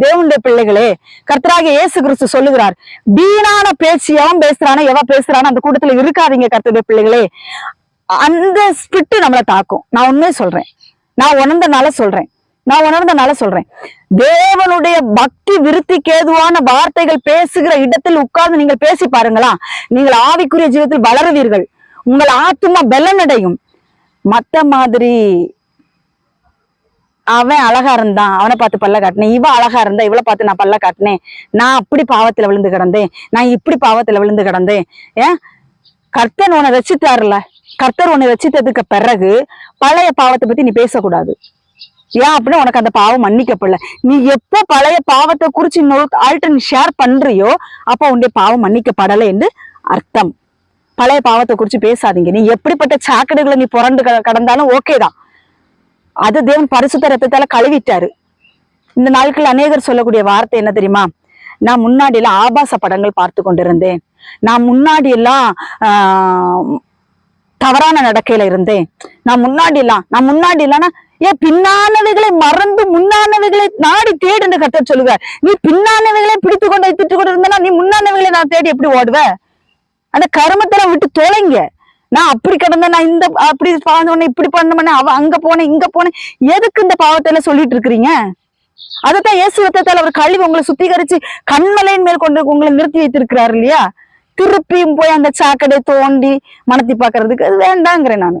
தேவனுடைய பிள்ளைகளே, கர்த்தராகிய இயேசு கிறிஸ்து சொல்லுகிறார், வீணான பேச்சு எவன் பேசுறானோ எவ பேசுறானோ அந்த கூட்டத்துல இருக்காதீங்க கர்த்தருடைய பிள்ளைகளே. அந்த ஸ்பிரிட் நம்மளை தாக்கும். நான் உண்மையை சொல்றேன், நான் உணர்ந்தனால சொல்றேன். தேவனுடைய பக்தி விருத்திக்கு ஏதுவான வார்த்தைகள் பேசுகிற இடத்தில் உட்கார்ந்து நீங்கள் பேசி பாருங்களா, நீங்கள் ஆவிக்குரிய ஜீவத்தில் வளருவீர்கள், உங்கள் ஆத்துமா பலனடையும். மத்த மாதிரி அவன் அழகா இருந்தான், அவனை பார்த்து பல்ல காட்டினேன், இவ அழகா இருந்தா இவளை பார்த்து நான் பல்ல காட்டினேன், நான் அப்படி பாவத்துல விழுந்து கிடந்தேன், நான் இப்படி பாவத்துல விழுந்து கிடந்தேன். கர்த்தர் உன்னை ரசித்தாருல, கர்த்தர் உன்னை ரசித்ததுக்கு பிறகு பழைய பாவத்தை பத்தி நீ பேசக்கூடாது. ஏன் அப்படின்னு உனக்கு அந்த பாவம் மன்னிக்கப்படல. நீ எப்போ பழைய பாவத்தை குறிச்சு இன்னொரு ஆள்கிட்ட நீ ஷேர் பண்றியோ அப்போ உன்னுடைய பாவம் மன்னிக்கப்படலை என்று அர்த்தம். பழைய பாவத்தை குறிச்சு பேசாதீங்க. நீ எப்படிப்பட்ட சாக்கடைகளை நீ புரண்டு கடந்தாலும் ஓகேதான், அது தேவன் பரிசுத்த ரத்தத்தால கழுவிட்டாரு. இந்த நாட்கள் அநேகர் சொல்லக்கூடிய வார்த்தை என்ன தெரியுமா, நான் முன்னாடி எல்லாம் ஆபாச படங்கள் பார்த்து கொண்டிருந்தேன், நான் முன்னாடி எல்லாம் தவறான நடக்கையில இருந்தேன், நான் முன்னாடி இல்லைன்னா ஏன் பின்னானவைகளை மறந்து முன்னானவைகளை நாடி தேடு என்று கர்த்தர் சொல்லுவார். நீ பின்னானவைகளை பிடித்து கொண்டு வைத்துட்டு கொண்டு இருந்தனா நீ முன்னானவைகளை நான் தேடி எப்படி ஓடுவ? அந்த கருமத்தை விட்டு தொலைங்க. நான் அப்படி கிடந்தேன், நான் இந்த அப்படி பாவம் இப்படி பண்ண அவ அங்க போனேன் இங்க போனேன், எதுக்கு இந்த பாவத்தை சொல்லிட்டு இருக்கிறீங்க? அதைத்தான் இயேசு ரத்தத்தால் அவர் கழுவி உங்களை சுத்திகரிச்சு கண்மலையின் மேல் கொண்டு உங்களை நிறுத்தி வைத்திருக்கிறாரு இல்லையா? திருப்பியும் போய் அந்த சாக்கடை தோண்டி மனத்தி பாக்குறதுக்கு அது வேண்டாங்கிறேன் நான்.